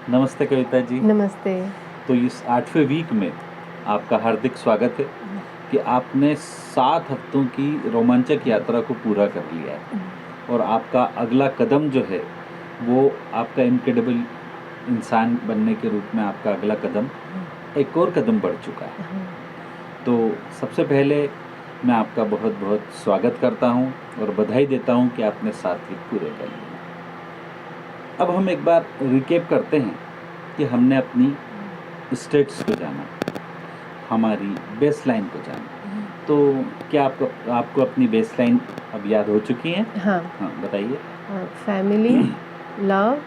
नमस्ते कविता जी। नमस्ते। तो इस 8वें वीक में आपका हार्दिक स्वागत है कि आपने 7 हफ्तों की रोमांचक यात्रा को पूरा कर लिया है और आपका अगला कदम जो है वो आपका इनक्रेडिबल इंसान बनने के रूप में आपका अगला कदम एक और कदम बढ़ चुका है। तो सबसे पहले मैं आपका बहुत बहुत स्वागत करता हूं और बधाई देता हूं कि आपने 7 वीक पूरे कर लिए। अब हम एक बार रिकेप करते हैं कि हमने अपनी स्टेट्स को जाना, हमारी बेसलाइन को जाना। तो क्या आपको अपनी बेसलाइन अब याद हो चुकी है? हाँ। हाँ, बताइए। Family, love,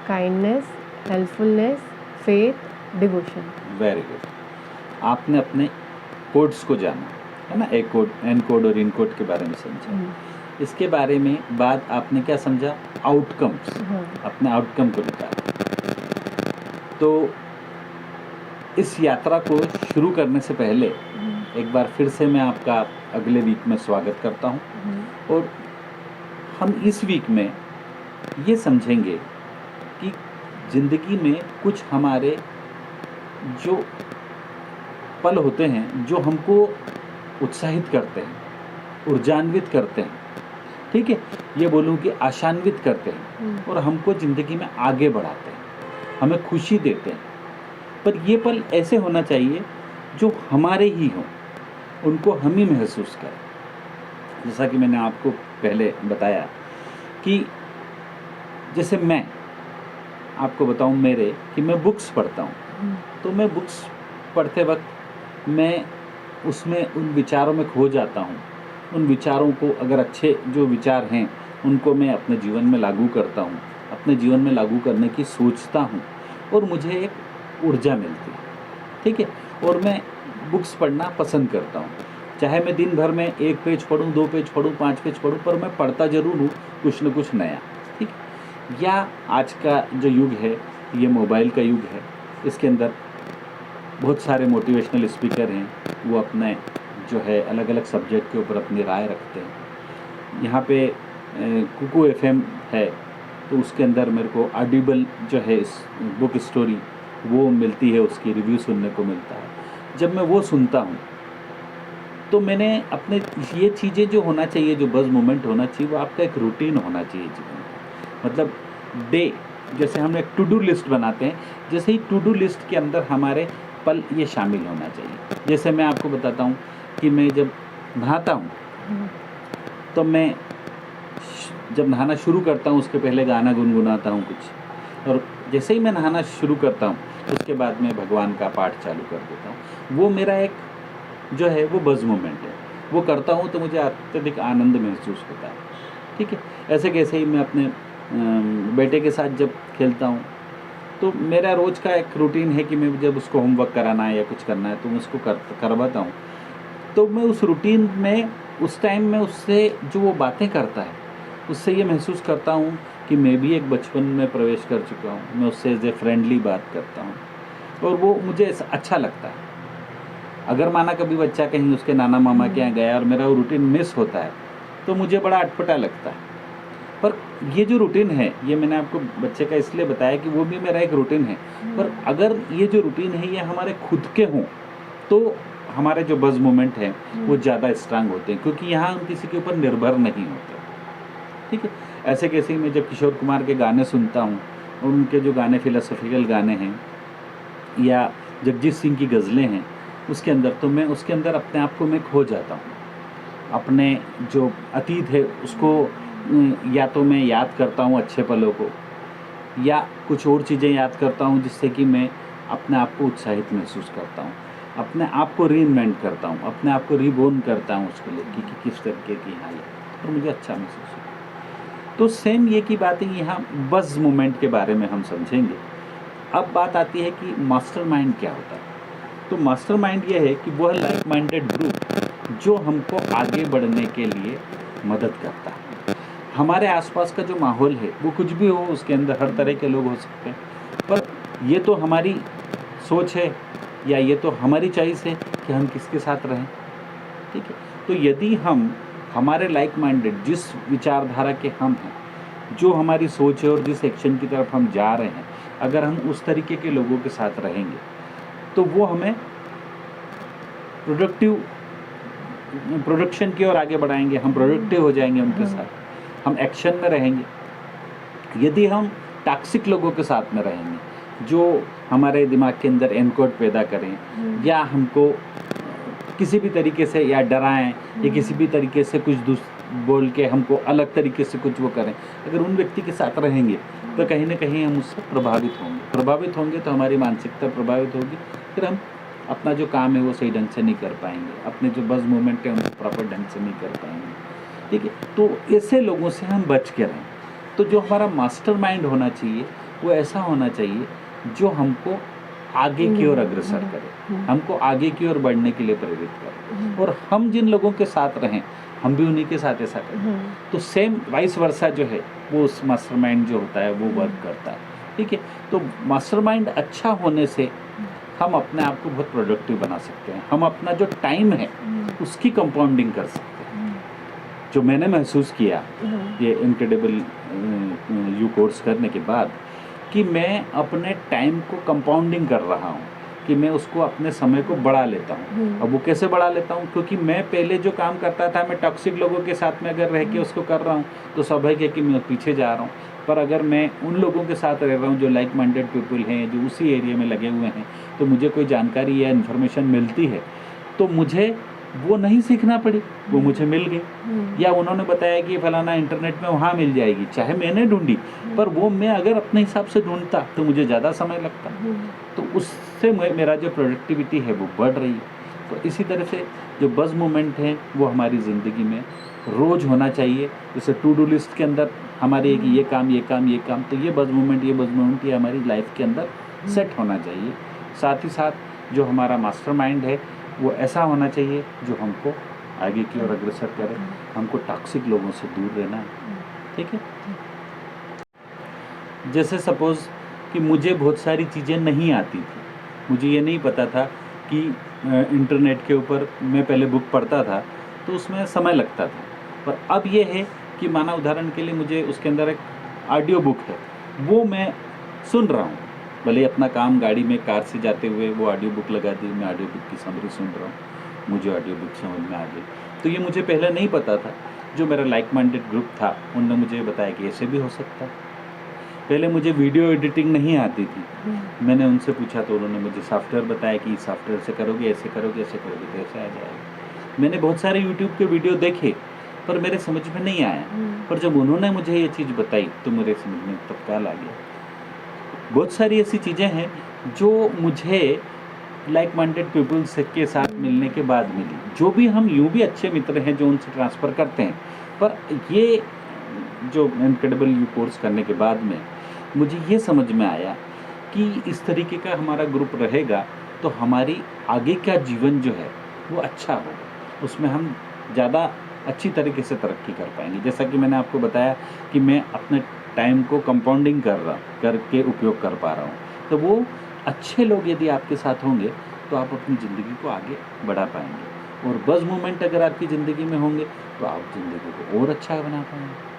kindness, helpfulness, faith, devotion. Very good. आपने अपने कोड्स को जाना, है ना? ए कोड, एन कोड और इन कोड के बारे में समझा। इसके बारे में बाद आपने क्या समझा? आउटकम्स। अपने आउटकम को निकाला। तो इस यात्रा को शुरू करने से पहले एक बार फिर से मैं आपका अगले वीक में स्वागत करता हूँ और हम इस वीक में ये समझेंगे कि ज़िंदगी में कुछ हमारे जो पल होते हैं जो हमको उत्साहित करते हैं, ऊर्जान्वित करते हैं, ठीक है? ये बोलूँ कि आशान्वित करते हैं और हमको ज़िंदगी में आगे बढ़ाते हैं, हमें खुशी देते हैं। पर ये पल ऐसे होना चाहिए जो हमारे ही हों, उनको हम ही महसूस करें। जैसा कि मैंने आपको पहले बताया कि जैसे मैं आपको बताऊं मेरे कि मैं बुक्स पढ़ता हूं, तो मैं बुक्स पढ़ते वक्त मैं उसमें उन विचारों में खो जाता हूं। उन विचारों को, अगर अच्छे जो विचार हैं उनको मैं अपने जीवन में लागू करता हूं, अपने जीवन में लागू करने की सोचता हूं और मुझे एक ऊर्जा मिलती है, ठीक है? और मैं बुक्स पढ़ना पसंद करता हूँ। चाहे मैं दिन भर में 1 पेज पढ़ूँ, 2 पेज पढ़ूँ, 5 पेज पढ़ूँ, पर मैं पढ़ता ज़रूर हूँ कुछ न कुछ नया, ठीक? या आज का जो युग है ये मोबाइल का युग है। इसके अंदर बहुत सारे मोटिवेशनल स्पीकर हैं, वो अपने जो है अलग-अलग सब्जेक्ट के ऊपर अपनी राय रखते हैं। यहाँ पे कुकू एफएम है, तो उसके अंदर मेरे को ऑडिबल जो है इस बुक स्टोरी वो मिलती है, उसकी रिव्यू सुनने को मिलता है। जब मैं वो सुनता हूँ तो मैंने अपने ये चीज़ें जो होना चाहिए, जो बज़ मोमेंट होना चाहिए, वो आपका एक रूटीन होना चाहिए जीवन का। मतलब डे, जैसे हम एक टू डू लिस्ट बनाते हैं, जैसे ही टू डू लिस्ट के अंदर हमारे पल ये शामिल होना चाहिए। जैसे मैं आपको बताता हूँ कि मैं जब नहाता हूँ तो मैं जब नहाना शुरू करता हूँ उसके पहले गाना गुनगुनाता हूँ कुछ, और जैसे ही मैं नहाना शुरू करता हूँ उसके बाद मैं भगवान का पाठ चालू कर देता हूँ। वो मेरा एक जो है वो बज़ मोमेंट है। वो करता हूँ तो मुझे अत्यधिक आनंद महसूस होता है, ठीक है? ऐसे कैसे ही मैं अपने बेटे के साथ जब खेलता हूँ तो मेरा रोज़ का एक रूटीन है कि मैं जब उसको होमवर्क कराना है या कुछ करना है तो मैं उसको करवाता हूँ। तो मैं उस रूटीन में उस टाइम में उससे जो वो बातें करता है उससे ये महसूस करता हूँ कि मैं भी एक बचपन में प्रवेश कर चुका हूँ। मैं उससे एज़ ए फ्रेंडली बात करता हूँ और वो मुझे अच्छा लगता है। अगर माना कभी बच्चा कहीं उसके नाना मामा के यहाँ गया और मेरा वो रूटीन मिस होता है तो मुझे बड़ा अटपटा लगता है। पर ये जो रूटीन है, ये मैंने आपको बच्चे का इसलिए बताया कि वो भी मेरा एक रूटीन है। पर अगर ये जो रूटीन है ये हमारे खुद के हों तो हमारे जो बज़ मोमेंट हैं वो ज़्यादा स्ट्रांग होते हैं, क्योंकि यहाँ हम किसी के ऊपर निर्भर नहीं होते, ठीक है? ऐसे कैसे ही मैं जब किशोर कुमार के गाने सुनता हूँ, उनके जो गाने फिलोसॉफिकल गाने हैं या जगजीत सिंह की गज़लें हैं, उसके अंदर तो मैं उसके अंदर अपने आप को मैं खो जाता हूँ। अपने जो अतीत है उसको या तो मैं याद करता हूँ अच्छे पलों को, या कुछ और चीज़ें याद करता हूँ जिससे कि मैं अपने आप को उत्साहित महसूस करता हूँ, अपने आप को रीइन्वेंट करता हूँ, अपने आप को रीबोर्न करता हूँ उसको लेके कि किस तरीके की हालत, तो मुझे अच्छा महसूस होता है। तो सेम ये की बातें यहाँ बज़ मोमेंट के बारे में हम समझेंगे। अब बात आती है कि मास्टरमाइंड क्या होता है। तो मास्टरमाइंड ये है कि वह लाइक माइंडेड ग्रुप जो हमको आगे बढ़ने के लिए मदद करता है। हमारे आसपास का जो माहौल है वो कुछ भी हो, उसके अंदर हर तरह के लोग हो सकते हैं, पर ये तो हमारी सोच है या ये तो हमारी चॉइस है कि हम किसके साथ रहें, ठीक है? तो यदि हम हमारे लाइक माइंडेड जिस विचारधारा के हम हैं, जो हमारी सोच है और जिस एक्शन की तरफ हम जा रहे हैं, अगर हम उस तरीके के लोगों के साथ रहेंगे तो वो हमें प्रोडक्शन की ओर आगे बढ़ाएंगे, हम प्रोडक्टिव हो जाएंगे उनके साथ, हम एक्शन में रहेंगे। यदि हम टॉक्सिक लोगों के साथ में रहेंगे जो हमारे दिमाग के अंदर एनकोड पैदा करें या हमको किसी भी तरीके से या डराएं या किसी भी तरीके से कुछ बोल के हमको अलग तरीके से कुछ वो करें, अगर उन व्यक्ति के साथ रहेंगे तो कहीं ना कहीं हम उससे प्रभावित होंगे तो हमारी मानसिकता प्रभावित होगी, फिर हम अपना जो काम है वो सही ढंग से नहीं कर पाएंगे, अपने जो बस मूवमेंट है उनको प्रॉपर ढंग से नहीं कर पाएंगे। ठीक है, तो ऐसे लोगों से हम बच के रहें। तो जो हमारा मास्टरमाइंड होना चाहिए वो ऐसा होना चाहिए जो हमको आगे की ओर अग्रसर करे, हमको आगे की ओर बढ़ने के लिए प्रेरित करे, और हम जिन लोगों के साथ रहें हम भी उन्हीं के साथ ऐसा करें। तो सेम वाइस वर्सा जो है वो उस मास्टरमाइंड जो होता है वो वर्क करता है। ठीक है, तो मास्टरमाइंड अच्छा होने से हम अपने आप को बहुत प्रोडक्टिव बना सकते हैं, हम अपना जो टाइम है उसकी कंपाउंडिंग कर सकते हैं। जो मैंने महसूस किया ये इनक्रेडिबल यू कोर्स करने के बाद कि मैं अपने टाइम को कंपाउंडिंग कर रहा हूँ, कि मैं उसको अपने समय को बढ़ा लेता हूँ। अब वो कैसे बढ़ा लेता हूँ, क्योंकि मैं पहले जो काम करता था मैं टॉक्सिक लोगों के साथ में अगर रह के उसको कर रहा हूँ तो स्वाभाविक है कि मैं पीछे जा रहा हूँ। पर अगर मैं उन लोगों के साथ रह रहा हूँ जो लाइक माइंडेड पीपल हैं, जो उसी एरिया में लगे हुए हैं, तो मुझे कोई जानकारी या इन्फॉर्मेशन मिलती है तो मुझे वो नहीं सीखना पड़ी, वो मुझे मिल गई, या उन्होंने बताया कि फलाना इंटरनेट में वहाँ मिल जाएगी, चाहे मैंने ढूंढी पर वो मैं अगर अपने हिसाब से ढूंढता तो मुझे ज़्यादा समय लगता, तो उससे मेरा जो प्रोडक्टिविटी है वो बढ़ रही है। तो इसी तरह से जो बज़ मूवमेंट है वो हमारी ज़िंदगी में रोज़ होना चाहिए। जैसे टू डू लिस्ट के अंदर हमारे ये काम, तो ये बज़ मूवमेंट ये हमारी लाइफ के अंदर सेट होना चाहिए। साथ ही साथ जो हमारा मास्टरमाइंड है वो ऐसा होना चाहिए जो हमको आगे की ओर अग्रसर करे, हमको टॉक्सिक लोगों से दूर रहना है। ठीक है, जैसे सपोज़ कि मुझे बहुत सारी चीज़ें नहीं आती थी, मुझे ये नहीं पता था कि इंटरनेट के ऊपर मैं पहले बुक पढ़ता था तो उसमें समय लगता था, पर अब ये है कि माना उदाहरण के लिए मुझे उसके अंदर एक ऑडियो बुक है वो मैं सुन रहा हूँ, भले अपना काम गाड़ी में कार से जाते हुए वो ऑडियो बुक लगा दी, मैं ऑडियो बुक की समरी सुन रहा हूँ, मुझे ऑडियो बुक समझ में आ गई। तो ये मुझे पहले नहीं पता था, जो मेरा लाइक माइंडेड ग्रुप था उनने मुझे बताया कि ऐसे भी हो सकता है। पहले मुझे वीडियो एडिटिंग नहीं आती थी, मैंने उनसे पूछा तो उन्होंने मुझे सॉफ्टवेयर बताया कि इस सॉफ्टवेयर से करोगे, ऐसे करोगे, ऐसे करोगे तो ऐसे आ जाएगा। मैंने बहुत सारे यूट्यूब के वीडियो देखे पर मेरे समझ में नहीं आया, पर जब उन्होंने मुझे ये चीज़ बताई तो मेरे समझ में तत्काल आ गया। बहुत सारी ऐसी चीज़ें हैं जो मुझे लाइक माइंडेड पीपल्स के साथ मिलने के बाद मिली, जो भी हम यूँ भी अच्छे मित्र हैं जो उनसे ट्रांसफ़र करते हैं, पर ये जो इनक्रेडिबल यू कोर्स करने के बाद में मुझे ये समझ में आया कि इस तरीके का हमारा ग्रुप रहेगा तो हमारी आगे का जीवन जो है वो अच्छा होगा, उसमें हम ज़्यादा अच्छी तरीके से तरक्की कर पाएंगे। जैसा कि मैंने आपको बताया कि मैं अपने टाइम को कंपाउंडिंग करके उपयोग कर पा रहा हूँ, तो वो अच्छे लोग यदि आपके साथ होंगे तो आप अपनी ज़िंदगी को आगे बढ़ा पाएंगे, और बज़ मूवमेंट अगर आपकी ज़िंदगी में होंगे तो आप ज़िंदगी को और अच्छा बना पाएंगे।